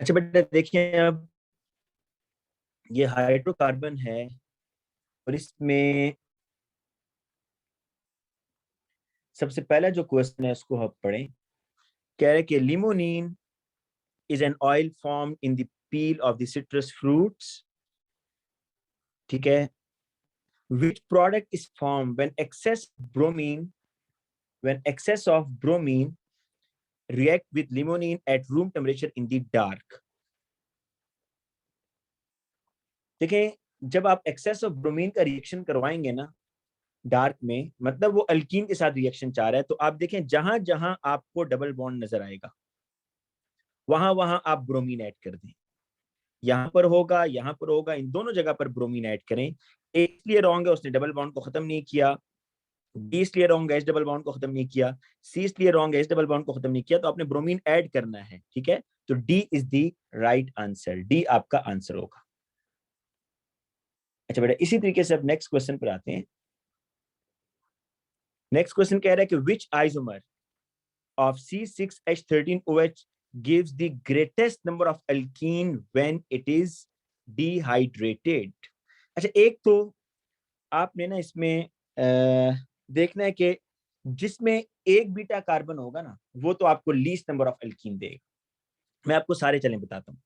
अच्छा बेटा देखिए, अब ये हाइड्रोकार्बन है और इसमें सबसे पहला जो क्वेश्चन है उसको हम पढ़ें। कह रहे कि limonin is an oil form in the peel of the citrus fruits. ठीक है, which product is formed when excess of bromine react with limonene at room temperature in the dark। देखिए, जब आप एक्सेस ऑफ ब्रोमीन का reaction करवाएंगे ना dark में, मतलब वो अल्कीन के साथ रिएक्शन चाह रहा है, तो आप देखें जहां जहां आपको डबल बॉन्ड नजर आएगा वहां वहां आप ब्रोमीन ऐड कर दें। यहां पर होगा, यहां पर होगा, इन दोनों जगह पर ब्रोमीन ऐड करें। ए इसलिए रॉन्ग है, उसने डबल बॉन्ड को खत्म नहीं किया। बी इसलिए रॉन्ग है, एच डबल बॉन्ड को खत्म नहीं किया। सी इसलिए रॉन्ग है, एच डबल बॉन्ड को खत्म नहीं किया। तो आपने ब्रोमीन ऐड करना है। ठीक है, तो D is the right answer, D आपका आंसर होगा। अच्छा बेटा, इसी तरीके से अब नेक्स्ट क्वेश्चन पर आते हैं। नेक्स्ट क्वेश्चन कह रहा है कि विच isomer of C6H13OH gives the greatest number of alkene when it is dehydrated। अच्छा, एक तो आपने ना इसमें देखना है कि जिसमें एक बीटा कार्बन होगा ना वो तो आपको लीस्ट नंबर ऑफ एल्कीन देगा। मैं आपको सारे चलें बताता हूँ।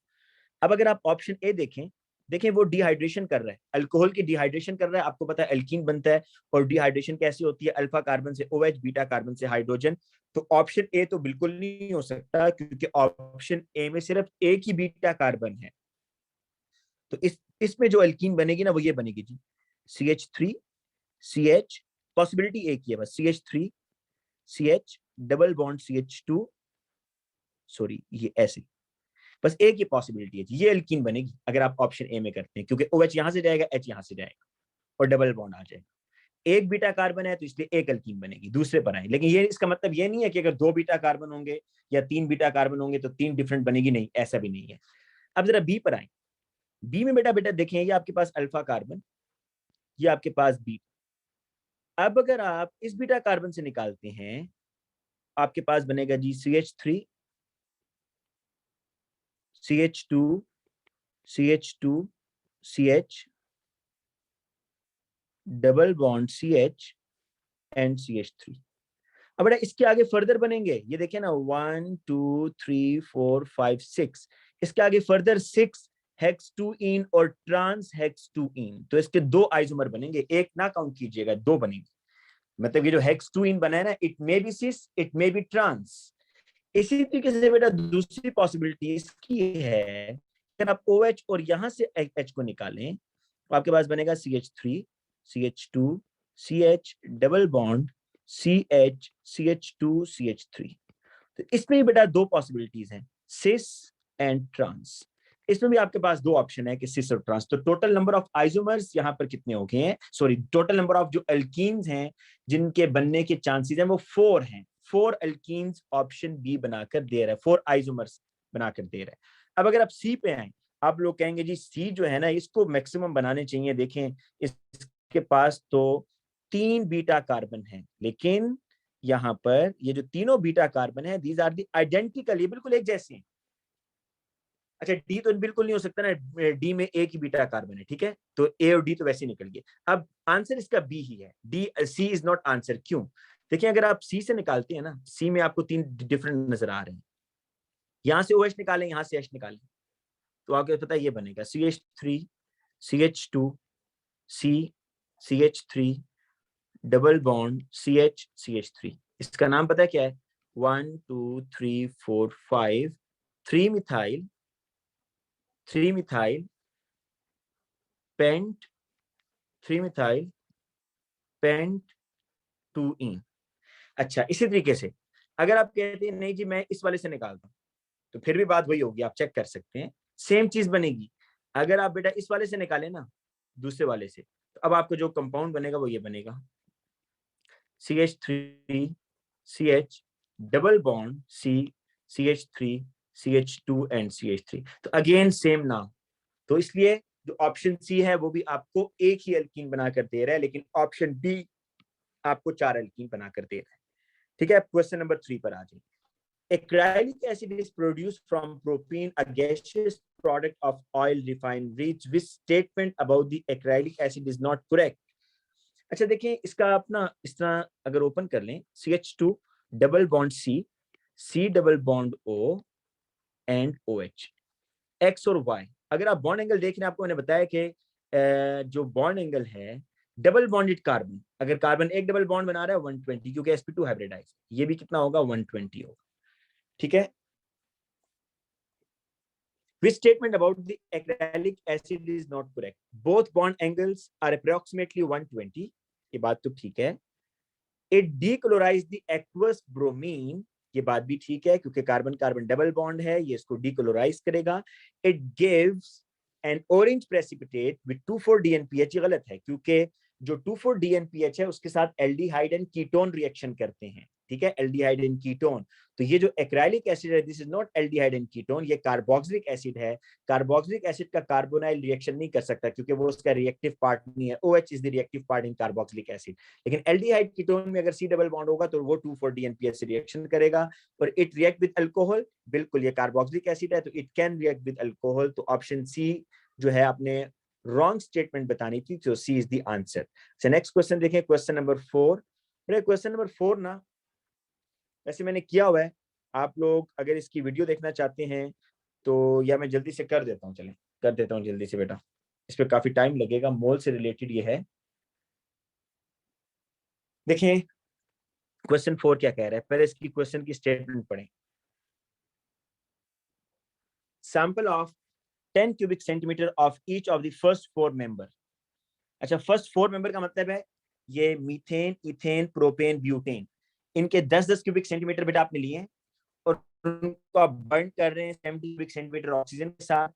अब अगर आप ऑप्शन ए देखें, देखें वो डिहाइड्रेशन कर रहा है, अल्कोहल की डिहाइड्रेशन कर रहा है। आपको पता है एल्कीन बनता है, और डिहाइड्रेशन कैसी होती है, अल्फा कार्बन से OH, बीटा कार्बन से हाइड्रोजन। तो ऑप्शन ए तो बिल्कुल नहीं हो सकता, क्योंकि ऑप्शन ए में सिर्फ एक ही बीटा कार्बन है। तो इसमें जो एल्कीन बनेगी ना वो ये बनेगी जी, CH3CH, पॉसिबिलिटी एक ही है बस, CH3CH double bond CH2, sorry ये ऐसे, बस एक ही पॉसिबिलिटी है जी, ये एल्कीन बनेगी अगर आप ऑप्शन ए में करते हैं, क्योंकि OH यहां से जाएगा, H यहां से जाएगा और डबल बॉन्ड आ जाएगा। एक बीटा कार्बन है तो इसलिए एक एल्कीन बनेगी। दूसरे पर आए, लेकिन ये इसका मतलब ये नहीं है कि अगर दो बीटा कार्बन होंगे या तीन बीटा कार्बन होंगे तो तीन डिफरेंट बनेगी, नहीं, ऐसा भी नहीं है। अब जरा बी पर आए। बी में बेटा बेटा देखें, ये आपके पास अल्फा कार्बन, ये आपके पास बी। अब अगर आप इस बीटा कार्बन से निकालते हैं, आपके पास बनेगा जी CH3, CH2, CH2, CH double bond CH and CH3। अब बेटा इसके आगे फर्दर बनेंगे, ये देखिए ना, 1 2 3 4 5 6, इसके आगे फर्दर 6 हेक्स 2इन और ट्रांस हेक्स 2इन। तो इसके दो आइसोमर बनेंगे, एक ना काउंट कीजिएगा, दो बनेंगे। मतलब ये जो हेक्स 2इन बना है ना, it may be cis, it may be trans. इसी तरीके से बेटा दूसरी पॉसिबिलिटी इसकी है, अगर आप OH और यहां से H को निकालें तो आपके पास बनेगा CH3, CH2, CH double bond CH, CH2, CH3। तो इसमें भी बेटा दो पॉसिबिलिटीज हैं, सिस एंड ट्रांस। इसमें भी आपके पास दो ऑप्शन है कि सिस और ट्रांस। तो टोटल नंबर ऑफ आइसोमर्स यहाँ पर कितने हो गए हैं, सॉरी टोटल नंबर ऑफ जो एल्कीन्स हैं जिनके बनने के चांसेस हैं वो 4 हैं। 4 एल्कीन्स ऑप्शन बी बनाकर दे रहा है, 4 आइसोमर्स बनाकर दे रहा है। अब अगर आप सी पे आए, आप लोग कहेंगे जी सी जो है ना इसको मैक्सिमम बनाने चाहिए। देखें इसके पास तो 3 बीटा कार्बन है, लेकिन यहाँ पर ये जो तीनों बीटा कार्बन है, दीज आर दी आइडेंटिकल, ये बिल्कुल एक जैसे हैं। अच्छा, डी तो बिल्कुल नहीं हो सकता ना, डी में एक ही बीटा कार्बन है, ठीक है, तो ए और डी तो वैसे ही निकल गए। अब आंसर इसका बी ही है, D, C is not answer. क्यों? देखिए, अगर आप सी से निकालते हैं ना, सी में आपको 3 डिफरेंट नजर आ रहे हैं। यहां से OH निकालें, यहां से H निकालें, तो आपको पता है ये बनेगा CH3, CH2, C, CH3 double bond CH, CH3। इसका नाम पता है क्या है? 1 2 3 4 5 3 methyl, 3 methyl pent, 3 methyl pent 2इन। अच्छा, इसी तरीके से अगर आप कहते हैं नहीं जी मैं इस वाले से निकालता हूं, तो फिर भी बात वही होगी, आप चेक कर सकते हैं, सेम चीज बनेगी। अगर आप बेटा इस वाले से निकालें ना, दूसरे वाले से, तो अब आपको जो कंपाउंड बनेगा वो ये बनेगा CH3, CH double bond C, CH3, CH2 and CH3। तो अगेन सेम नाम, तो इसलिए जो ऑप्शन सी है वो भी आपको एक ही एल्कीन बनाकर दे रहा है, लेकिन ऑप्शन डी आपको 4 एल्कीन बनाकर दे रहा है। ठीक है, क्वेश्चन नंबर 3 पर आ जाए। Acrylic acid is produced from propene, a gaseous product of oil refineries. Which statement about the acrylic acid is not correct? अच्छा देखिए, इसका आप ना इस तरह अगर ओपन कर लें, CH2 double bond C double bond O and OH, X और Y। अगर आप बॉन्ड एंगल देख रहे हैं, आपको मैंने बताया कि जो बॉन्ड एंगल है डबल बॉन्डेड कार्बन, अगर कार्बन एक डबल बॉन्ड बना रहा है 120, क्योंकि sp2 हाइब्रिडाइज, ये भी कितना होगा 120 होगा, ठीक है। Which statement about the acrylic acid is not correct? Both bond angles are approximately 120, ये बात तो ठीक है। It decolorized the aqueous bromine, ये बात भी ठीक है, क्योंकि कार्बन कार्बन डबल बॉन्ड है, ये इसको डीकोलोराइज करेगा। It gives an orange precipitate with 2,4-DNPH, ये गलत है, क्योंकि जो 2,4-DNPH है उसके साथ एल्डिहाइड एंड कीटोन रिएक्शन करते हैं, ठीक है, एल्डिहाइड एंड कीटोन। तो ये जो एक्राइलिक एसिड है, this is not aldehyde and ketone, ये कार्बोक्सिलिक एसिड है। कार्बोक्सिलिक एसिड का कार्बोनाइल रिएक्शन नहीं कर सकता, क्योंकि वो उसका रिएक्टिव पार्ट नहीं है। OH is the reactive part in carboxylic acid. लेकिन एल्डिहाइड कीटोन में अगर C डबल बॉन्ड होगा तो वो 2,4-DNPH से रिएक्शन करेगा। और इट रिएक्ट विद अल्कोहल, बिल्कुल ये कार्बोक्सिलिक एसिड है, तो it can react with alcohol. तो ऑप्शन C जो है आपने रॉन्ग स्टेटमेंट बतानी थी, तो C is the answer. So next question देखें, क्वेश्चन नंबर 4। क्वेश्चन नंबर 4 ना वैसे मैंने किया हुआ है, आप लोग अगर इसकी वीडियो देखना चाहते हैं तो, या मैं जल्दी से कर देता हूँ, चलें कर देता हूँ जल्दी से बेटा, इस पे काफी टाइम लगेगा, मोल से रिलेटेड ये है। देखें क्वेश्चन 4 क्या कह रहा है, पहले इसकी क्वेश्चन की स्टेटमेंट पढ़ें। Sample of 10 cubic centimetre of each of the first 4 member. अच्छा, फर्स्ट 4 मेंबर का मतलब है ये मीथेन, इथेन, प्रोपेन, ब्यूटेन, इनके 10-10 क्यूबिक सेंटीमीटर बेटा आपने लिए हैं और उनको आप बर्न कर रहे हैं 70 क्यूबिक सेंटीमीटर ऑक्सीजन के साथ,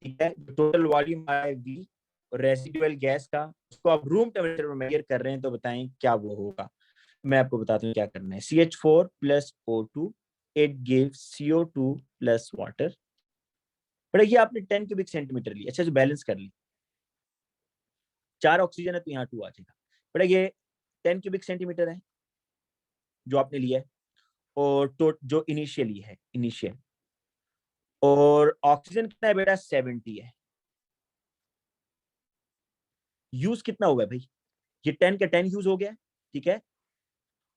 ठीक है। टोटल वॉल्यूम है V और रेसिडुअल गैस का, उसको आप रूम टेम्परेचर में मेजर कर रहे हैं, तो बताएं क्या वो होगा। मैं आपको बताता हूँ क्या करना है। CH4 plus O2, it gives CO2 plus water. बड़ा ये आपने 10 क्यूबिक सेंटीमीटर लिया, अच्छा, बैलेंस कर ली, 4 ऑक्सीजन है तो यहाँ 2 आ जाएगा। बड़ा ये 10 क्यूबिक सेंटीमीटर है जो आपने लिया है, और तो जो इनिशियली है, इनिशियल, और ऑक्सीजन कितना है बेटा 70 है। यूज कितना हुआ है भाई, ये 10 का 10 यूज हो गया, ठीक है।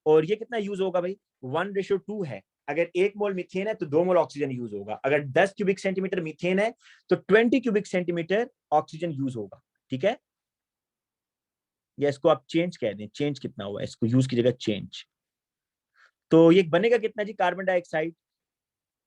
और ये कितना यूज होगा भाई, 1:2 है। अगर 1 मोल मीथेन है तो 2 मोल ऑक्सीजन यूज होगा। अगर 10 क्यूबिक सेंटीमीटर मीथेन है तो 20 क्यूबिक सेंटीमीटर ऑक्सीजन यूज होगा, ठीक है। या इसको आप चेंज कह दें, चेंज कितना हुआ, इसको यूज की जगह चेंज। तो ये बनेगा कितना जी, कार्बन डाइऑक्साइड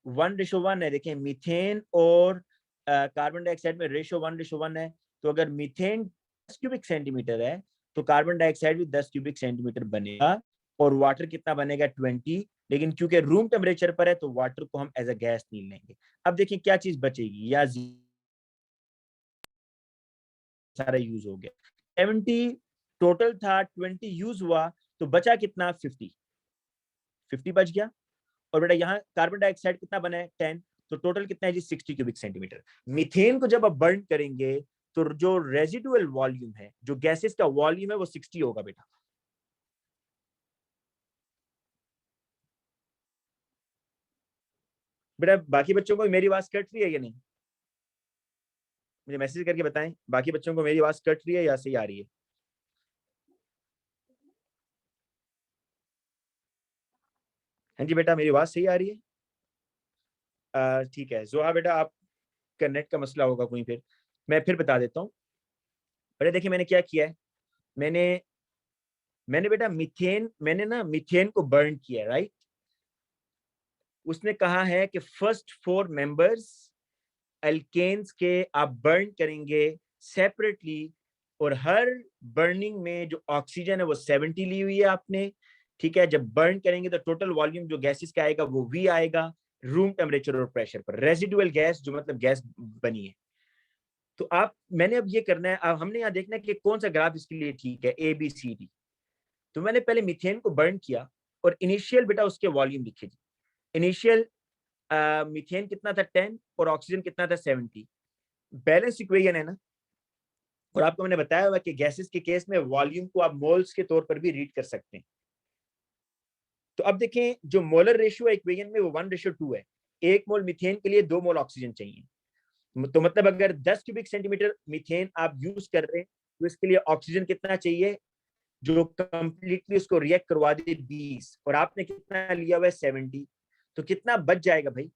1:1 है। देखें मीथेन और कार्बन डाइऑक्साइड में रेशो 1:1 है, तो अगर मीथेन 10 क्यूबिक सेंटीमीटर है तो कार्बन डाइऑक्साइड भी 10 क्यूबिक सेंटीमीटर बनेगा, और वाटर कितना बनेगा 20। लेकिन क्योंकि रूम टेम्परेचर पर है तो वाटर को हम एज अ गैस नहीं लेंगे। अब देखिए क्या चीज बचेगी, या सारा यूज हो गया, 70 टोटल था, 20 यूज हुआ, तो बचा कितना 50 बच गया। और बेटा यहाँ कार्बन डाइऑक्साइड कितना बना है 10, तो टोटल कितना है जी 60 क्यूबिक सेंटीमीटर। मीथेन को जब आप बर्न करेंगे तो जो रेजिडुअल वॉल्यूम है, जो गैसेस का वॉल्यूम है, वो 60 होगा बेटा। बेटा बाकी बच्चों को मेरी आवाज कट रही है या नहीं, मुझे मैसेज करके बताएं, बाकी बच्चों को मेरी आवाज कट रही है या सही आ रही है। हाँ जी बेटा, मेरी आवाज सही आ रही है, ठीक है। जोहा बेटा आपका नेट का मसला होगा कोई, फिर मैं फिर बता देता हूँ। बेटा देखिए मैंने क्या किया है, मैंने मैंने बेटा मैंने ना मीथेन को बर्न किया, राइट। उसने कहा है कि फर्स्ट 4 मेंबर्स एल्केन्स के आप बर्न करेंगे सेपरेटली, और हर बर्निंग में जो ऑक्सीजन है वो 70 ली हुई है आपने, ठीक है। जब बर्न करेंगे तो टोटल वॉल्यूम जो गैसेस का आएगा वो V आएगा, रूम टेम्परेचर और प्रेशर पर। रेजिडुअल गैस जो मतलब गैस बनी है, तो आप मैंने अब ये करना है, अब हमने यहाँ देखना है कि कौन सा ग्राफ इसके लिए ठीक है, ABCD। तो मैंने पहले मीथेन को बर्न किया और इनिशियल बेटा उसके वॉल्यूम लिखे। इनिशियल मीथेन कितना था 10 और ऑक्सीजन कितना था 70, बैलेंस इक्वेशन है ना। और आपको मैंने बताया हुआ कि गैसेस के केस में वॉल्यूम को आप मोल्स के तौर पर भी रीड कर सकते हैं। तो तो अब देखें जो मोलर रेशियो है इक्वेशन में वो 1:2 है। 1 मोल मीथेन के लिए 2 मोल ऑक्सीजन चाहिए। तो मतलब अगर 10 क्यूबिक सेंटीमीटर मीथेन आप यूज कर रहे हैं तो इसके लिए ऑक्सीजन कितना चाहिए जो कंप्लीटली उसको रिएक्ट करवा दे 20, और आपने कितना लिया हुआ है 70। तो कितना बच जाएगा भाई?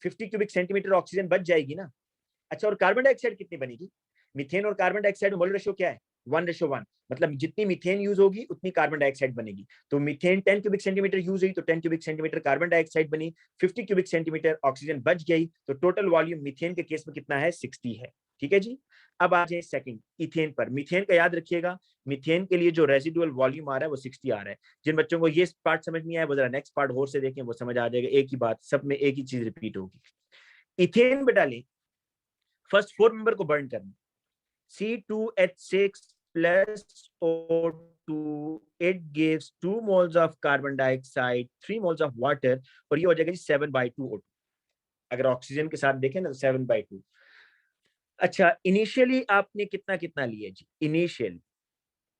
50 क्यूबिक सेंटीमीटर ऑक्सीजन बच जाएगी ना। अच्छा, और कार्बन डाइऑक्साइड कितनी बनेगी? मीथेन और कार्बन डाइऑक्साइड मोलर रेशियो क्या है? 1:1। मतलब जितनी मीथेन यूज होगी उतनी कार्बन डाइऑक्साइड बनेगी। तो मीथेन 10 क्यूबिक सेंटीमीटर यूज हुई तो 10 क्यूबिक सेंटीमीटर कार्बन डाइऑक्साइड बनी, 50 क्यूबिक सेंटीमीटर ऑक्सीजन बच गई। तो टोटल वॉल्यूम मीथेन के केस में कितना है? 60 है। ठीक है जी। अब आ जाए सेकंड इथेन पर। मीथेन का याद रखिएगा, मीथेन के लिए जो रेजिडुअल वॉल्यूम आ रहा है वो 60 आ रहा है। जिन बच्चों को ये पार्ट समझ नहीं आया वो जरा नेक्स्ट पार्ट और से देखें, वो समझ आ जाएगा। एक ही बात, सब में एक ही चीज रिपीट होगी। इथेन में डालें, फर्स्ट 4 मेंबर को बर्न करना, C2H6 plus O2, it gives 2 moles of carbon dioxide, 3 moles of water, और ये हो जाएगा जी 7/2 O2। अगर ऑक्सीजन के साथ देखें ना तो 7/2। अच्छा, इनिशियली आपने कितना कितना लिया जी?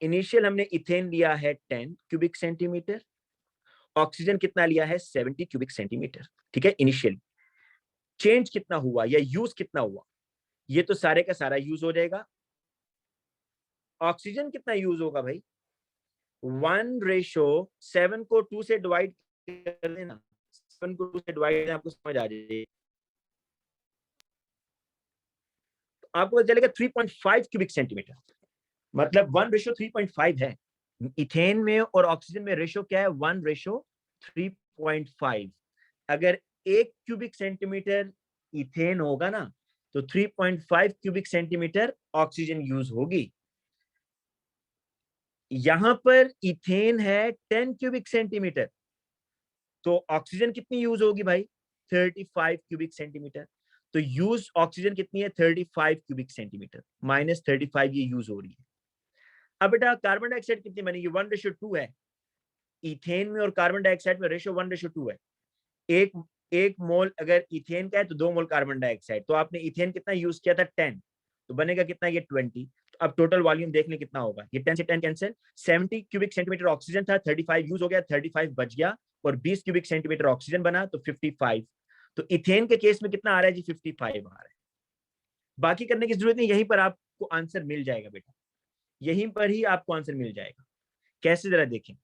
इनिशियल हमने इथेन लिया है 10 क्यूबिक सेंटीमीटर, ऑक्सीजन कितना लिया है? 70 क्यूबिक सेंटीमीटर। ठीक है, इनिशियल चेंज कितना हुआ या यूज कितना हुआ, ये तो सारे का सारा यूज हो जाएगा। ऑक्सीजन कितना यूज होगा भाई? 1:7 को 2 से डिवाइड कर देना, 7 को 2 से डिवाइड आपको समझ आ जाएगी। तो आपको पता चलेगा 3.5 क्यूबिक सेंटीमीटर, मतलब 1:3.5 है। इथेन में और ऑक्सीजन में रेशियो क्या है? 1:3.5। अगर 1 क्यूबिक सेंटीमीटर इथेन होगा ना तो 3.5 क्यूबिक सेंटीमीटर ऑक्सीजन यूज होगी। यहां पर इथेन है 10 क्यूबिक सेंटीमीटर, तो ऑक्सीजन कितनी यूज होगी भाई? 35 क्यूबिक सेंटीमीटर। तो यूज ऑक्सीजन कितनी है? 35 क्यूबिक सेंटीमीटर, -35 ये यूज हो रही है। अब बेटा कार्बन डाइऑक्साइड कितनी बनेगी? 1:2 है। इथेन में और कार्बन डाइऑक्साइड में रेशियो 1:2 है। एक एक मोल अगर इथेन का है तो 2 मोल कार्बन डाइऑक्साइड। तो आपने इथेन कितना यूज किया था? 10, तो बनेगा कितना? ये 20। तो अब टोटल वॉल्यूम देख लें कितना होगा। ये 10 से 10 कैंसिल, 70 क्यूबिक सेंटीमीटर ऑक्सीजन था, 35 यूज हो गया, 35 बच गया, और 20 क्यूबिक सेंटीमीटर ऑक्सीजन बना तो 55। तो इथेन के केस में कितना आ रहा है जी? 55 आ रहा है। बाकी करने की जरूरत नहीं, यहीं पर आपको आंसर मिल जाएगा बेटा, यहीं पर ही आपको आंसर मिल जाएगा। कैसे? जरा देखें।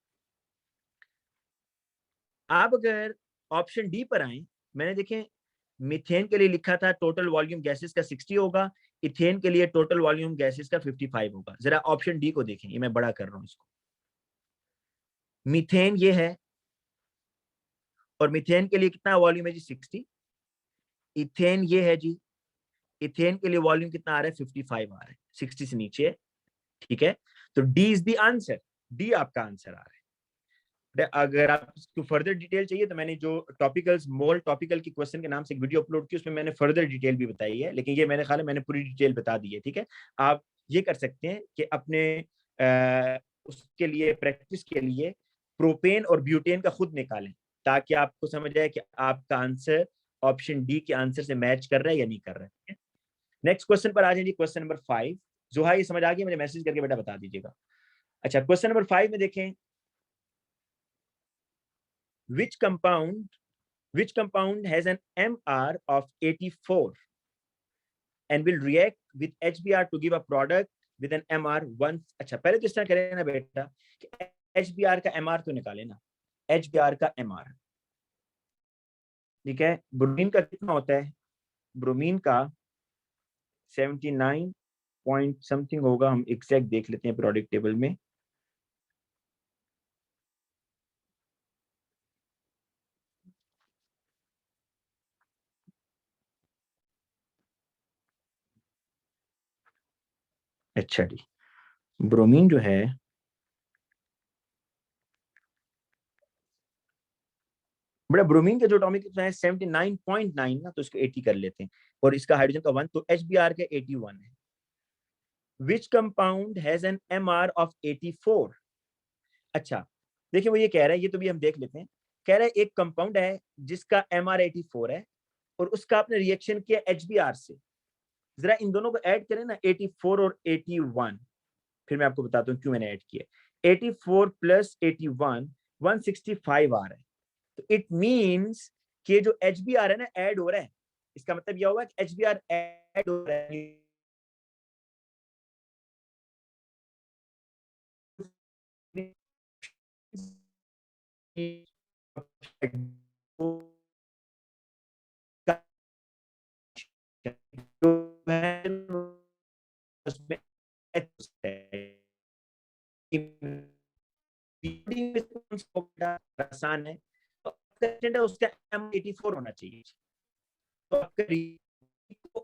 आप अगर ऑप्शन डी पर आए, मैंने देखें मीथेन के लिए लिखा था टोटल वॉल्यूम गैसेस का 60 होगा, इथेन के लिए टोटल वॉल्यूम गैसेस का 55 होगा। जरा ऑप्शन डी को देखें, ये मैं बड़ा कर रहा हूं इसको। मीथेन ये है, और मीथेन के लिए कितना वॉल्यूम है जी? 60। इथेन ये है जी, इथेन के लिए वॉल्यूम कितना आ रहा है? 55 आ रहा है, 60 से नीचे है। ठीक है, तो D is the answer, D आपका आंसर आ रहा है। अगर आप इसको फर्दर डिटेल चाहिए तो मैंने जो टॉपिकल्स मोल टॉपिकल की क्वेश्चन के नाम से एक वीडियो अपलोड की, उसमें मैंने फर्दर डिटेल भी बताई है, लेकिन ये मैंने ख्याल है मैंने पूरी डिटेल बता दी है। ठीक है, आप ये कर सकते हैं कि अपने उसके लिए प्रैक्टिस के लिए प्रोपेन और ब्यूटेन का खुद निकालें, ताकि आपको समझ आए कि आपका आंसर ऑप्शन डी के आंसर से मैच कर रहा है या नहीं कर रहा है। नेक्स्ट क्वेश्चन पर आ जाए जी, क्वेश्चन नंबर 5। जोहा ये समझ आ गया? मुझे मैसेज करके बेटा बता दीजिएगा। अच्छा, क्वेश्चन नंबर 5 में देखें, which compound has an MR of 84 and will react with HBr to give a product with an MR 1। अच्छा, पहले तो इस तरह करें ना बेटा कि HBr का MR तो निकाले ना, HBr का MR। ठीक है, ब्रोमीन का कितना होता है? ब्रोमीन का 79 पॉइंट समथिंग होगा, हम एग्जैक्ट देख लेते हैं प्रोडक्ट टेबल में। अच्छा जी, ब्रोमीन जो है बड़ा, ब्रोमीन का जो एटॉमिक कितना है 79.9 ना, तो इसको 80 कर लेते हैं, और इसका हाइड्रोजन का 1, तो HBr का 81 है। Which compound has an MR of 84। अच्छा, देखिए वो ये कह रहा है, ये तो भी हम देख लेते हैं। कह रहा है एक कंपाउंड है जिसका MR 84 है, और उसका आपने रिएक्शन किया HBr से। जरा इन दोनों को ऐड करें ना, 84 और 81, फिर मैं आपको बताता हूँ क्यों मैंने ऐड किया। 84 + 81 165 आ रहा है। तो इट मीन्स कि जो HBR है ना ऐड हो रहा है, इसका मतलब यह हुआ कि HBR ऐड हो रहा है। उसमें आसान है, तो है उसका M84 होना चाहिए। तो आपका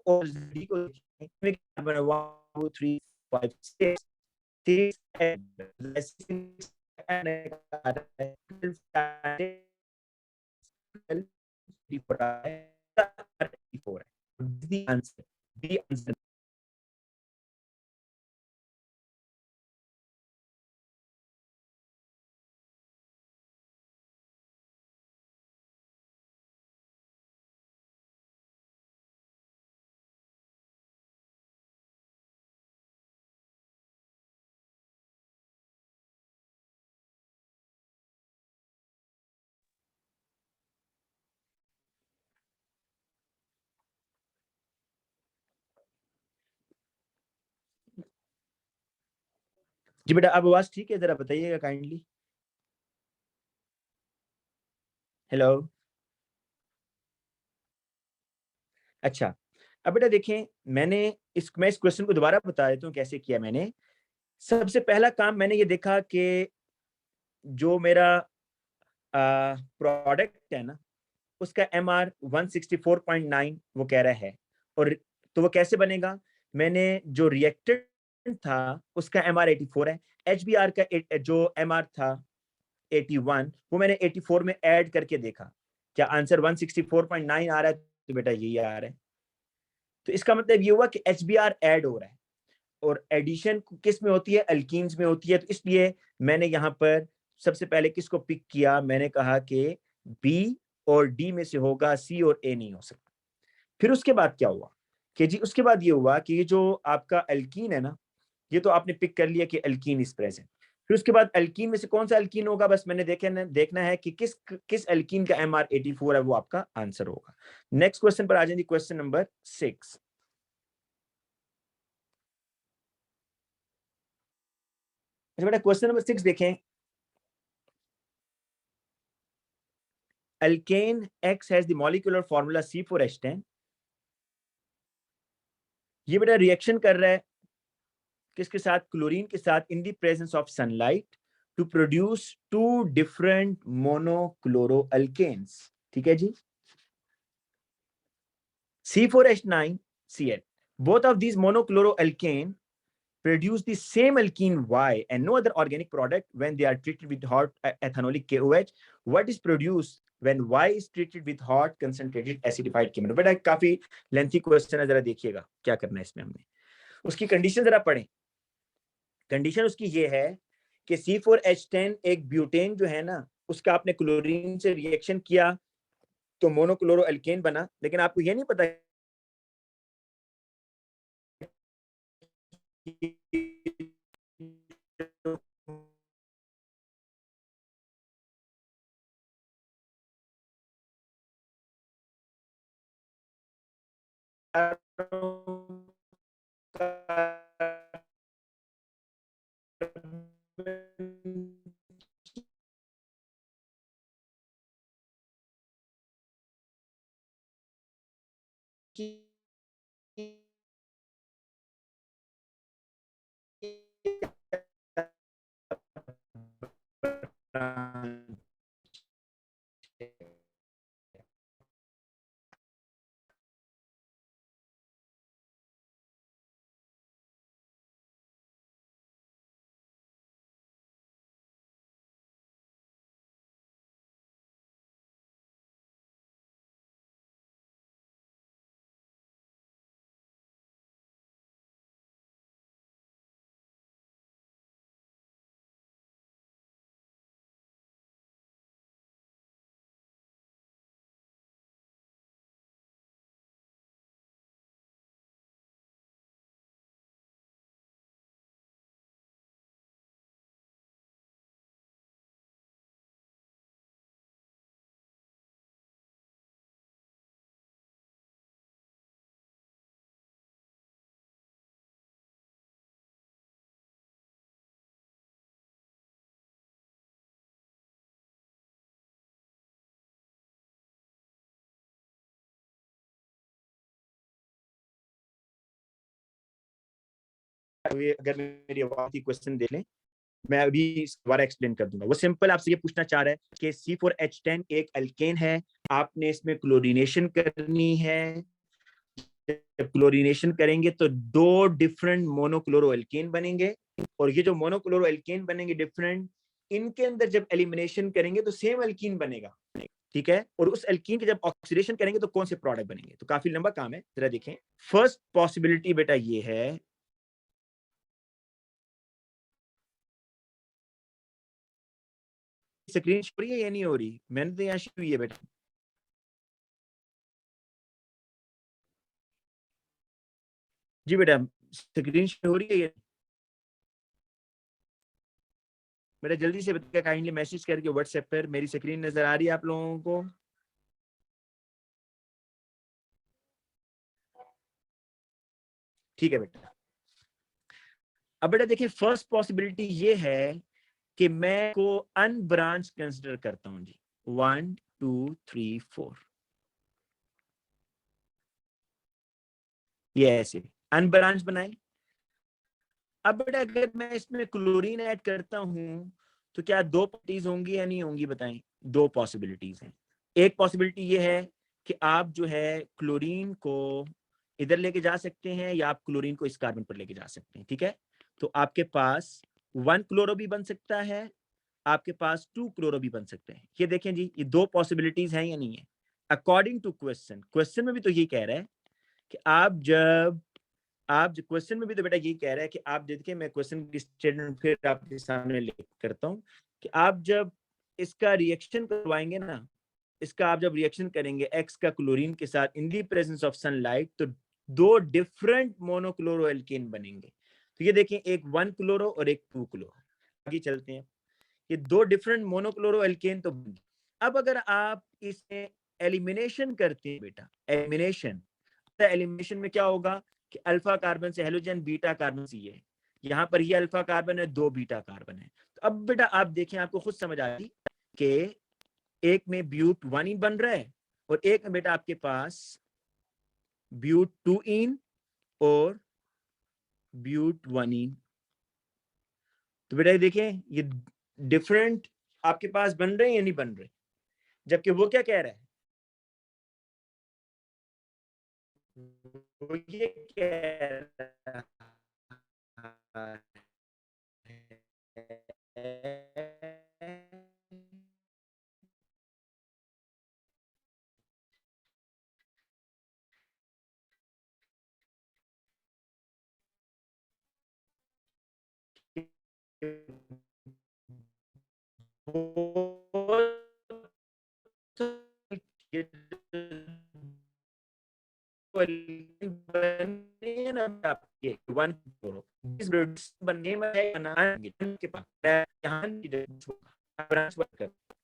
और को 1 2 3 5 6 आंसर। जी बेटा, अब आवाज ठीक है? जरा बताइएगा काइंडली। हेलो। अच्छा, अब बेटा देखें, मैं इस क्वेश्चन को दोबारा बता देता हूँ कैसे किया मैंने। सबसे पहला काम मैंने ये देखा कि जो मेरा प्रोडक्ट है ना, उसका MR 164.9 वो कह रहा है। और तो वो कैसे बनेगा? मैंने जो रिएक्टेंट था उसका MR 84 है, HBR का जो MR था 81, वो मैंने 84 में ऐड करके देखा, क्या आंसर 164.9 आ रहा है? तो बेटा यही आ रहा है। तो इसका मतलब ये हुआ कि HBR ऐड हो रहा है, और एडिशन किस में होती है? अल्कीन्स में होती है। तो इसलिए मैंने यहाँ पर सबसे पहले किसको पिक किया? मैंने कहा कि बी और डी में से होगा, सी और ए नहीं हो सकता। फिर उसके बाद क्या हुआ कि जी, उसके बाद ये हुआ कि ये जो आपका अल्कीन है ना, ये तो आपने पिक कर लिया कि अल्कीन इज प्रेजेंट। फिर उसके बाद अल्कीन में से कौन सा अल्कीन होगा, बस मैंने देखना है कि किस किस अल्कीन का MR 84 है, वो आपका आंसर होगा। नेक्स्ट क्वेश्चन पर आ जाएंगे, क्वेश्चन नंबर 6। अच्छा बेटा, क्वेश्चन नंबर 6 देखें। Alkane X has the molecular formula C4H10। ये बेटा रिएक्शन कर रहा है किसके साथ? क्लोरीन के साथ, in the presence of sunlight, to produce two different monochloro alkanes. ठीक है जी। C4H9Cl, both of these monochloroalkane produce the same alkene Y and no other organic product when they are treated with hot ethanolic KOH. What is produced when Y is treated with hot concentrated acidified KMNO? बेटा काफी lengthy question है, जरा देखिएगा क्या करना है इसमें। हमने उसकी कंडीशन जरा पढ़ें। कंडीशन उसकी ये है कि C4H10 एक ब्यूटेन जो है ना, उसका आपने क्लोरीन से रिएक्शन किया तो मोनोक्लोरो अल्केन बना, लेकिन आपको ये नहीं पता अगर मेरी आवाज की क्वेश्चन देख लें, मैं अभी दोबारा एक्सप्लेन कर दूंगा। वो सिंपल आपसे ये पूछना चाह रहा है कि C4H10 एक अल्केन है, आपने इसमें क्लोरीनेशन करनी है। जब क्लोरीनेशन करेंगे तो दो डिफरेंट मोनोक्लोरो अल्केन बनेंगे, और ये जो मोनोक्लोरो अल्केन बनेंगे डिफरेंट, इनके अंदर जब एलिमिनेशन करेंगे तो सेम अल्कीन बनेगा, ठीक है। और उस अल्कीन के जब ऑक्सीडेशन करेंगे तो कौन से प्रोडक्ट बनेंगे, तो काफी लंबा काम है, जरा देखें। फर्स्ट पॉसिबिलिटी बेटा ये है, स्क्रीन शो हो रही है या नहीं हो रही? मैंने तो यहाँ शो हुई है बेटा। जी बेटा, स्क्रीन शो हो रही है ये? बेटा जल्दी से बताइए, काइंडली मैसेज करके व्हाट्सएप पर, मेरी स्क्रीन नजर आ रही है आप लोगों को? ठीक है बेटा। अब बेटा देखिए, फर्स्ट पॉसिबिलिटी ये है कि मैं को अनब्रांच कंसिडर करता हूं जी। 1 2 3 4, ये ऐसे अनब्रांच बनाए। अब बेटा अगर मैं इसमें क्लोरीन ऐड करता हूं तो क्या दो पॉसिबिलिटीज होंगी या नहीं होंगी, बताएं? दो पॉसिबिलिटीज हैं। एक पॉसिबिलिटी ये है कि आप जो है क्लोरीन को इधर लेके जा सकते हैं, या आप क्लोरीन को इस कार्बन पर लेके जा सकते हैं, ठीक है। तो आपके पास 1 क्लोरो भी बन सकता है, आपके पास 2 क्लोरो भी बन सकते हैं। ये देखें जी, ये दो पॉसिबिलिटीज हैं या नहीं है? अकॉर्डिंग टू क्वेश्चन, क्वेश्चन में भी तो ये कह रहा है कि आप जो क्वेश्चन में भी तो बेटा यही कह रहा है कि आप देखिए, मैं क्वेश्चन की स्टेटमेंट फिर आपके सामने लिख करता हूँ कि आप जब इसका रिएक्शन करवाएंगे ना, इसका आप जब रिएक्शन करेंगे एक्स का क्लोरीन के साथ इन दी प्रेजेंस ऑफ सनलाइट, तो दो डिफरेंट मोनोक्लोरो एल्केन बनेंगे। तो ये देखें, एक 1 क्लोरो और एक 2 क्लोरो। आगे चलते हैं, ये दो डिफरेंट मोनोक्लोरो एल्केन तो बन गए। अब अगर आप इसे एलिमिनेशन करते हैं बेटा, एलिमिनेशन में क्या होगा कि अल्फा कार्बन से हेलोजन, बीटा कार्बन से ये, यहाँ पर ये अल्फा कार्बन है, दो बीटा कार्बन है। तो अब बेटा आप देखें, आपको खुद समझ आ रही कि एक में ब्यूट 1 बन रहा है, और एक में बेटा आपके पास ब्यूट 2 और ब्यूट 1। तो बेटा देखें, ये डिफरेंट आपके पास बन रहे हैं या नहीं बन रहे? जबकि वो क्या कह रहा है, वो ये कह रहा है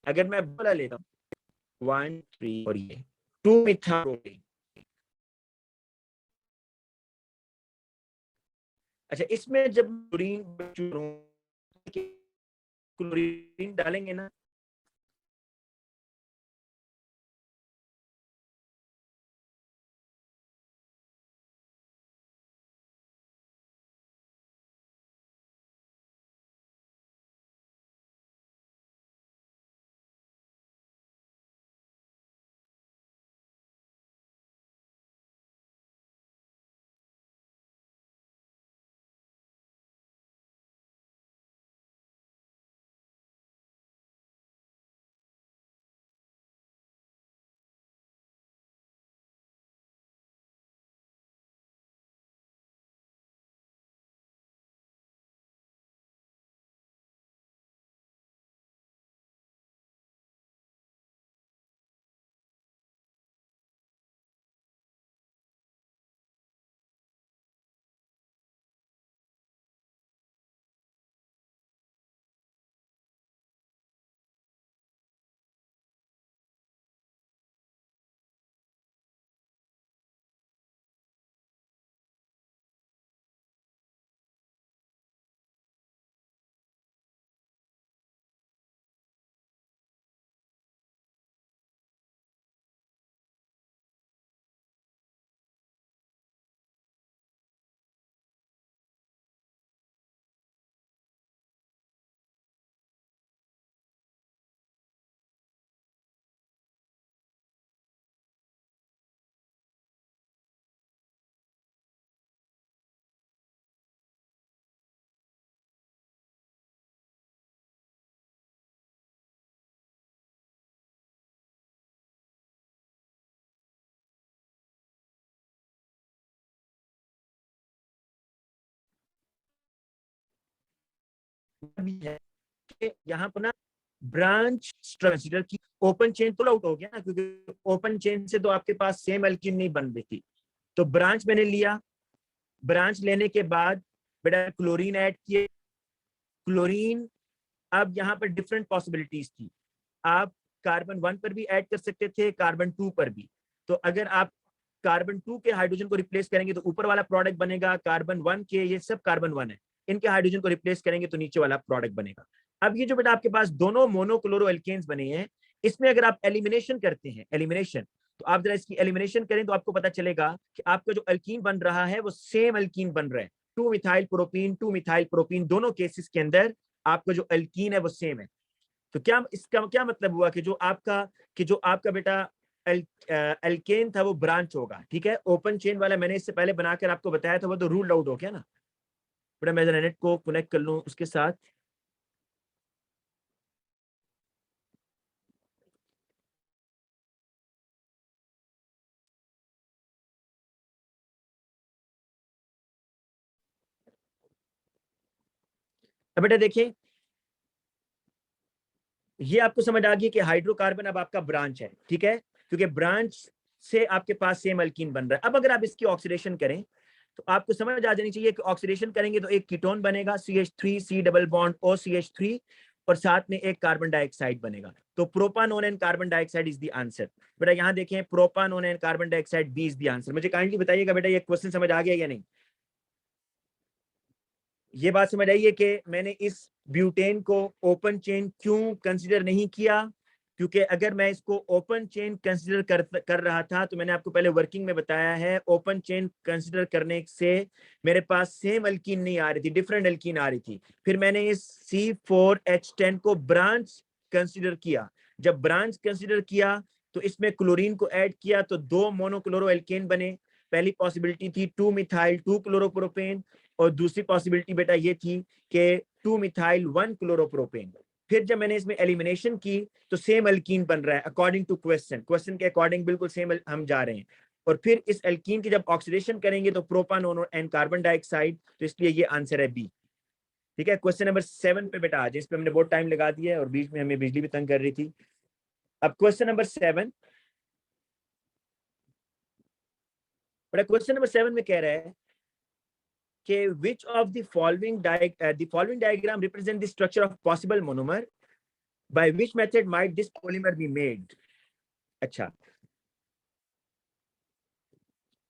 अगर मैं बोला लेता हूँ 1 3 और ये 2 मिथाइल। अच्छा, इसमें जब क्लोरीन डालेंगे ना, यहाँ पर ना ब्रांच कंसीडर की, ओपन चेन पुल आउट हो गया ना, क्योंकि ओपन चेन से तो आपके पास सेम एल्कीन नहीं बन रही थी। तो ब्रांच मैंने लिया, ब्रांच लेने के बाद बेटा क्लोरीन ऐड किए। क्लोरीन, अब यहाँ पर डिफरेंट पॉसिबिलिटीज थी, आप कार्बन 1 पर भी ऐड कर सकते थे, कार्बन 2 पर भी। तो अगर आप कार्बन 2 के हाइड्रोजन को रिप्लेस करेंगे तो ऊपर वाला प्रोडक्ट बनेगा, कार्बन 1 के, ये सब कार्बन 1 है, इनके हाइड्रोजन को रिप्लेस करेंगे तो नीचे वाला प्रोडक्ट बनेगा। अब ये जो बेटा आपके पास दोनों मोनोक्लोरो एल्केन्स बने हैं, इसमें अगर आप एलिमिनेशन करते हैं, एलिमिनेशन, तो आप जरा इसकी एलिमिनेशन करें तो आपको पता चलेगा कि आपका जो अल्कीन बन रहा है वो सेम अल्कीन बन रहा है। 2 मिथाइल प्रोपीन 2 मिथाइल प्रोपीन, दोनों केसेस के अंदर आपका जो अल्कीन है वो सेम है। तो क्या इसका क्या मतलब हुआ कि जो आपका बेटा एल्केन था वो ब्रांच होगा, ठीक है। ओपन चेन वाला मैंने इससे पहले बनाकर आपको बताया था, वो तो रूल्ड आउट हो गया ना। बेटा मैं जरा नेट को कनेक्ट कर लूं उसके साथ। अब बेटा देखिए, ये आपको समझ आ गई कि हाइड्रोकार्बन अब आपका ब्रांच है, ठीक है, क्योंकि ब्रांच से आपके पास सेम अल्कीन बन रहा है। अब अगर आप इसकी ऑक्सीडेशन करें तो आपको समझ आ जानी चाहिए कि ऑक्सीडेशन करेंगे तो एक कीटोन बनेगा CH3 C double bond OCH3, और साथ में एक कार्बन डाइऑक्साइड बनेगा। तो propanone and carbon dioxide is the answer. बेटा यहाँ देखें, propanone and carbon dioxide B is the answer. मुझे काइंडली बताइएगा बेटा ये क्वेश्चन समझ आ गया या नहीं। ये बात समझ आइए कि मैंने इस ब्यूटेन को ओपन चेन क्यों कंसीडर नहीं किया, क्योंकि अगर मैं इसको ओपन चेन कंसीडर कर रहा था तो मैंने आपको पहले वर्किंग में बताया है, ओपन चेन कंसीडर करने से मेरे पास सेम अल्कीन नहीं आ रही थी, डिफरेंट अल्कीन आ रही थी। फिर मैंने इस C4H10 को ब्रांच कंसीडर किया। जब ब्रांच कंसीडर किया तो इसमें क्लोरीन को ऐड किया तो 2 मोनोक्लोरो एल्केन बने। पहली पॉसिबिलिटी थी 2 मिथाइल 2 क्लोरोप्रोपेन, और दूसरी पॉसिबिलिटी बेटा ये थी कि 2 मिथाइल 1 क्लोरोप्रोपेन। फिर जब मैंने इसमें एलिमिनेशन की तो सेम अल्कीन बन रहा है अकॉर्डिंग टू क्वेश्चन के अकॉर्डिंग बिल्कुल सेम हम जा रहे हैं। और फिर इस अल्कीन की जब ऑक्सीडेशन करेंगे तो प्रोपानोन एंड कार्बन डाइऑक्साइड, तो इसलिए ये आंसर है बी। ठीक है, क्वेश्चन नंबर 7 पे बेटा आज, इस पे हमने बहुत टाइम लगा दिया है और बीच में हमें बिजली भी तंग कर रही थी। अब क्वेश्चन नंबर 7, बेटा क्वेश्चन नंबर 7 में कह रहा है कि which of the following diagram represent the structure of possible monomer, by which method might this polymer be made। अच्छा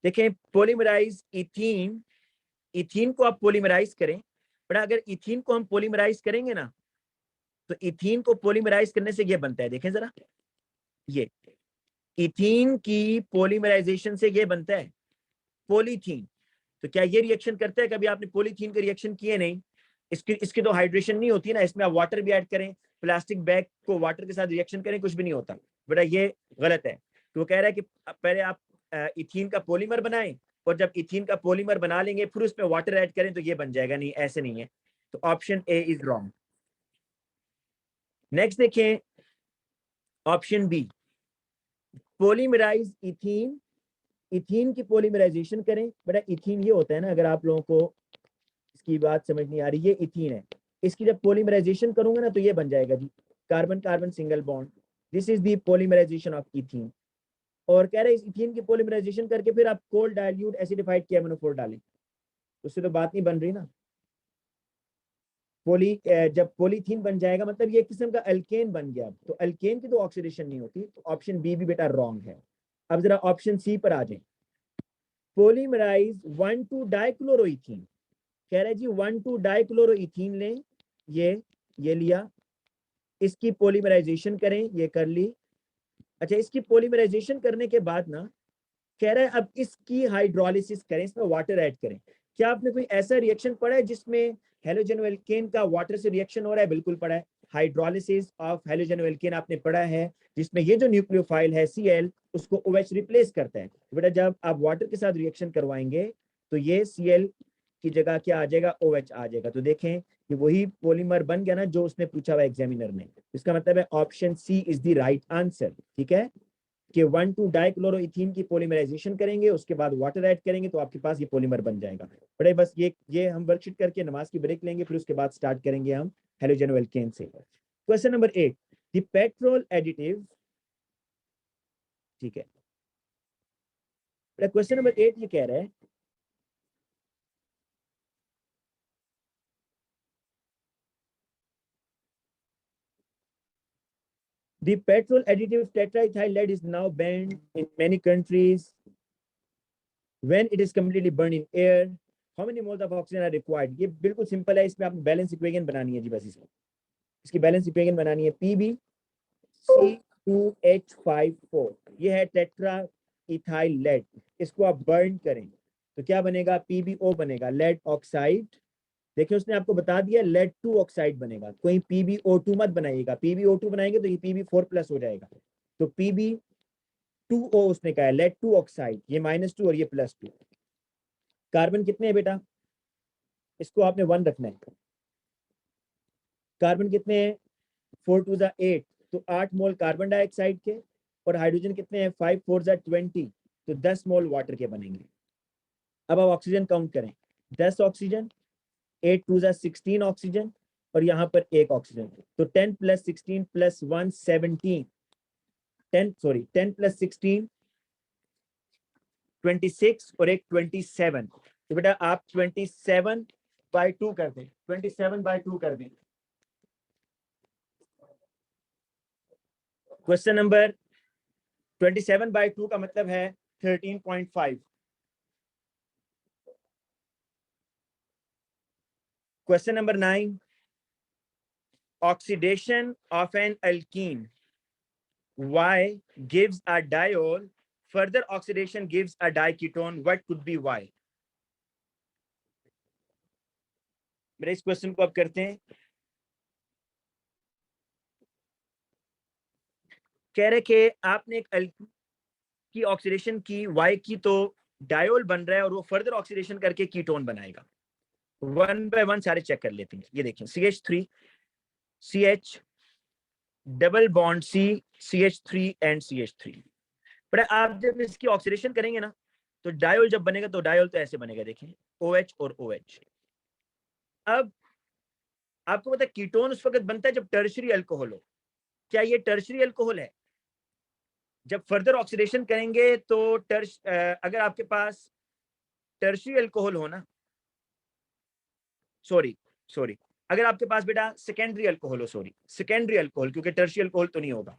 देखें, पोलीमराइज इथीन, इथीन को आप पोलीमराइज करें, बट अगर इथीन को हम पोलीमराइज करेंगे ना तो इथीन को पोलीमराइज करने से ये बनता है, देखें जरा, ये इथीन की पोलीमराइजेशन से ये बनता है पोलीथीन। तो क्या ये रिएक्शन करता है? कभी आपने पॉलीथीन के रिएक्शन किए नहीं, इसकी तो हाइड्रेशन नहीं होती ना, इसमें आप वाटर भी ऐड करें, प्लास्टिक बैग को वाटर के साथ रिएक्शन करें, कुछ भी नहीं होता। बेटा ये गलत है। तो वो कह रहा है कि पहले आप इथीन का पॉलीमर बनाएं, और जब इथीन का पॉलीमर बना लेंगे फिर उसमें वाटर ऐड करें तो ये बन जाएगा। नहीं, ऐसे नहीं है, तो option A is wrong. Next देखें, option B, polymerise ethene, ethene की पॉलीमराइजेशन करें। बेटा इथीन ये होता है ना, अगर आप लोगों को इसकी बात समझ नहीं आ रही, ये इथीन है, इसकी जब पॉलीमराइजेशन करूंगा ना तो ये बन जाएगा जी carbon carbon single bond. This is the polymerisation of ethene. और कह रहे हैं इस इथीन की पॉलीमराइजेशन करके फिर आप कोल्ड डाइल्यूट एसिडिफाइड KMnO4 डालें, उससे तो बात नहीं बन रही ना। जब पॉलीथीन बन जाएगा मतलब ये एक किस्म का अल्केन बन गया, तो अल्केन की तो ऑक्सीडेशन नहीं होती, तो ऑप्शन बी भी बेटा रॉन्ग है। अब जरा ऑप्शन सी पर आ जाए, पोलीमराइज 1,2 डाइक्लोरोइथीन। कह रहे जी 1,2 डाइक्लोरोइथीन लें, ये लिया, इसकी पॉलीमराइजेशन करें, ये कर ली। अच्छा, इसकी पॉलीमराइजेशन करने के बाद ना कह रहा है अब इसकी हाइड्रोलिसिस करें, इसमें वाटर ऐड करें। क्या आपने कोई ऐसा रिएक्शन पढ़ा है जिसमें हेलोजन एल्केन का वाटर से रिएक्शन हो रहा है? बिल्कुल पढ़ा है, हाइड्रोलिसिस ऑफ हेलोजन एल्केन आपने पढ़ा है, जिसमें ये जो न्यूक्लियोफाइल है Cl उसको OH रिप्लेस करता है। तो बेटा जब आप वाटर के साथ रिएक्शन करवाएंगे तो ये Cl की जगह क्या आ जाएगा? OH आ जाएगा। तो देखें कि वही पॉलीमर बन गया ना जो उसने पूछा हुआ एग्जामिनर ने। इसका मतलब है option C is the right answer. ठीक है, कि 1,2 डाइक्लोरोइथीन की पॉलीमराइजेशन करेंगे, उसके बाद वाटर ऐड करेंगे तो आपके पास ये पॉलीमर बन जाएगा। बड़े बस ये हम वर्कशीट करके नमाज की ब्रेक लेंगे, फिर उसके बाद स्टार्ट करेंगे हम हेलोजन एल्केन से। Question number 8, the petrol additive, ठीक है। क्वेश्चन नंबर 8 ये कह रहा है the petrol additive tetraethyl lead is now banned in many countries when it is completely burned in air. How many moles of oxygen are required? ये बिल्कुल simple है, इसमें आपने बैलेंस इक्वेशन बनानी है जी, बस इसकी बैलेंस इक्वेशन बनानी है। PbC2H5 4, ये है टेट्रा इथाइल लेड। इसको आप बर्न करें तो क्या बनेगा? PbO बनेगा, लेड ऑक्साइड। देखिए उसने आपको बता दिया लेड 2 ऑक्साइड बनेगा, कोई PbO2 मत बनाइएगा। PbO2 बनाएंगे तो ये Pb4+ हो जाएगा। तो Pb2O उसने कहा है, लेड 2 ऑक्साइड, ये -2 और ये +2। कार्बन कितने हैं बेटा? इसको आपने 1 रखना है। कार्बन कितने हैं? 4 2 8, तो 8 मोल कार्बन डाइऑक्साइड के। और हाइड्रोजन कितने हैं? 5 4 20, तो 10 मोल वाटर के बनेंगे। अब आप ऑक्सीजन काउंट करें, 10 ऑक्सीजन, 8 2 16 ऑक्सीजन, और यहाँ पर 1 ऑक्सीजन। तो 10 + 16 + 1 17, 10 + 16 26 और एक 27। तो बेटा आप 27/2 कर दें, 27/2 कर दें। क्वेश्चन नंबर 27/2 का मतलब है 13.5। Question number 9, oxidation of an alkene Y gives a diol, further oxidation gives a diketone, what could be Y? मेरे इस क्वेश्चन को अब करते हैं। कह रहे कि आपने एक अल्कीन की ऑक्सीडेशन की Y की, तो डायोल बन रहा है और वो फर्दर ऑक्सीडेशन करके कीटोन बनाएगा। 1 बाय 1 सारे चेक कर लेते हैं। ये देखिए CH3 CH double bond C CH3 and CH3। पर आप जब इसकी ऑक्सीडेशन करेंगे ना तो डायोल जब बनेगा तो डायोल तो ऐसे बनेगा, देखिए OH और OH। अब आपको पता है कीटोन उस वक्त बनता है जब टर्शरी अल्कोहल हो। क्या ये टर्शरी अल्कोहल है? जब फर्दर ऑक्सीडेशन करेंगे तो अगर आपके पास टर्शरी अल्कोहल हो ना, सॉरी अगर आपके पास बेटा सेकेंडरी अल्कोहल हो, सेकेंडरी अल्कोहल, क्योंकि टर्शरी अल्कोहल तो नहीं होगा,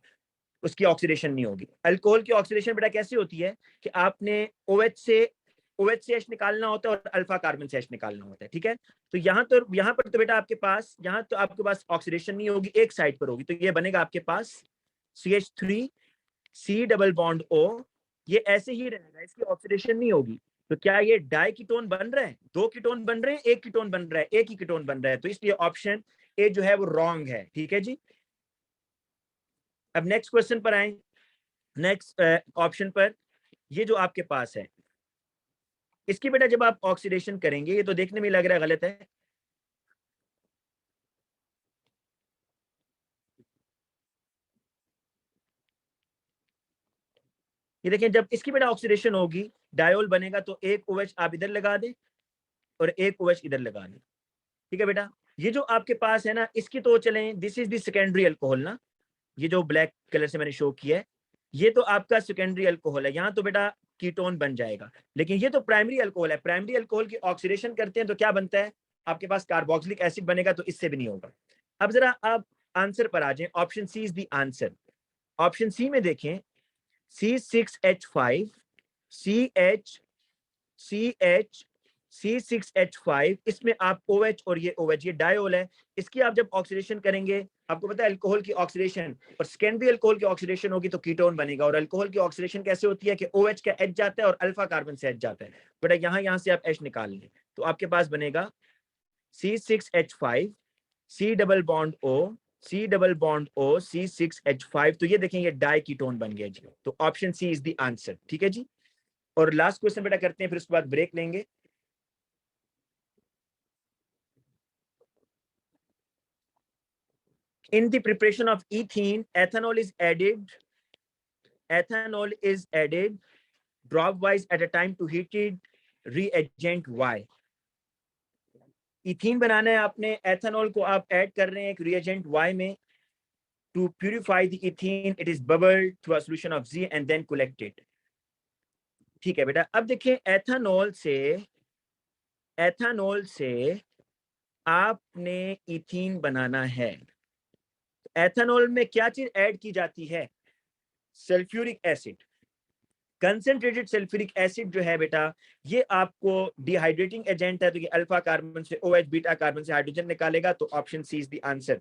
उसकी ऑक्सीडेशन नहीं होगी। अल्कोहल की ऑक्सीडेशन बेटा कैसे होती है कि आपने OH से H निकालना होता है और अल्फा कार्बन से H निकालना होता है, ठीक है। तो यहाँ पर तो बेटा आपके पास यहाँ तो आपके पास ऑक्सीडेशन नहीं होगी, एक साइड पर होगी, तो ये बनेगा आपके पास CH3 C double bond O, ये ऐसे ही रहेगा, इसकी ऑक्सीडेशन नहीं होगी। तो क्या ये डाई कीटोन बन रहे हैं? 2 कीटोन बन रहे हैं, 1 कीटोन बन रहा है? एक ही कीटोन बन रहा है, तो इसलिए ऑप्शन ए जो है वो रॉन्ग है, ठीक है जी। अब नेक्स्ट क्वेश्चन पर आए, नेक्स्ट ऑप्शन पर। ये जो आपके पास है इसकी बेटा जब आप ऑक्सीडेशन करेंगे, ये तो देखने में लग रहा है गलत है, ये देखें जब इसकी बेटा ऑक्सीडेशन होगी डायोल बनेगा, तो एक OH आप इधर लगा दें और एक OH इधर लगा दें, ठीक है बेटा। ये जो आपके पास है ना, इसकी तो चलें, this is the secondary alcohol ना, ये जो ब्लैक कलर से मैंने शो किया है ये तो आपका सेकेंडरी अल्कोहल है, यहाँ तो बेटा कीटोन बन जाएगा। लेकिन ये तो प्राइमरी अल्कोहल है, प्राइमरी अल्कोहल की ऑक्सीडेशन करते हैं तो क्या बनता है? आपके पास कार्बोक्सिलिक एसिड बनेगा, तो इससे भी नहीं होगा। अब जरा आप आंसर पर आ जाएं, option C is the answer. Option C में देखें C6H5 CH CH C6H5, इसमें आप OH और ये OH, ये डायोल है, इसकी आप जब ऑक्सीडेशन करेंगे, आपको पता है अल्कोहल की ऑक्सीडेशन और सेकेंडरी अल्कोहल की ऑक्सीडेशन होगी तो कीटोन बनेगा। और अल्कोहल की ऑक्सीडेशन कैसे होती है कि OH का H जाता है और अल्फा कार्बन से H जाता है, बट यहाँ से आप H निकाल लें तो आपके पास बनेगा C6H5 C double bond O C double bond O C6H5। तो ये देखें ये डाई कीटोन बन गया जी, तो option C is the answer, ठीक है जी। और लास्ट क्वेश्चन बेटा करते हैं, फिर उसके बाद ब्रेक लेंगे। In the preparation of ethene, ethanol is added ethanol is added dropwise at a time to heated reagent Y. Ethene बनाना है आपने, एथेनॉल को आप ऐड कर रहे हैं एक रिएजेंट Y में to purify the ethene. It is bubbled through a solution of Z and then collected. ठीक है बेटा, अब देखिए एथेनॉल से आपने इथीन बनाना है। एथेनॉल में क्या चीज ऐड की जाती है? Sulphuric acid. Concentrated sulphuric acid जो है बेटा, ये आपको डिहाइड्रेटिंग एजेंट है, तो ये अल्फा कार्बन से OH, बीटा कार्बन से हाइड्रोजन निकालेगा, तो option C is the answer.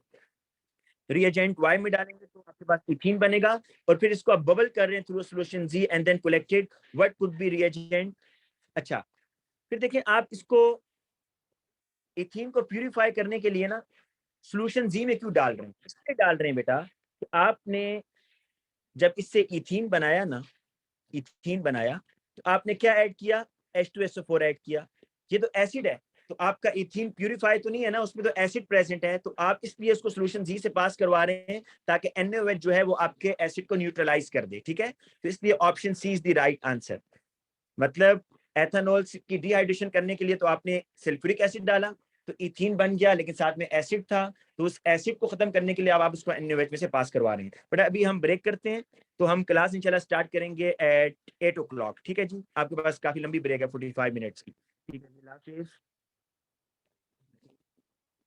Reagent Y में डालेंगे तो आपके पास इथीन बनेगा, और फिर इसको आप बबल कर रहे हैं through solution Z and then collected, what could be reagent. अच्छा, फिर देखिए आप इसको इथीन को प्यूरिफाई करने के लिए ना सॉल्यूशन Z में क्यों डाल रहे हैं? इसलिए डाल रहे हैं बेटा, तो आपने जब इससे इथीन बनाया ना, इथीन बनाया, तो आपने क्या ऐड किया? H2SO4 ऐड किया। ये तो एसिड है, तो आपका इथीन प्यूरिफाई तो नहीं है ना, उसमें तो एसिड प्रेजेंट है, तो आप इसलिए उसको सॉल्यूशन जी से पास करवा रहे हैं ताकि NaOH जो है वो आपके एसिड को न्यूट्रलाइज कर दे। ठीक है, तो इसलिए option C is the right answer. मतलब एथेनॉल की डिहाइड्रेशन करने के लिए तो आपने सल्फ्यूरिक एसिड डाला, तो इथीन बन गया, लेकिन साथ में एसिड था, तो उस एसिड को खत्म करने के लिए आप उसको NaOH में से पास करवा रहे हैं। बट अभी हम ब्रेक करते हैं, तो हम क्लास इंशाल्लाह स्टार्ट करेंगे एट 8 o'clock। ठीक है जी, आपके पास काफी लंबी ब्रेक है 45 मिनट्स की। ठीक है,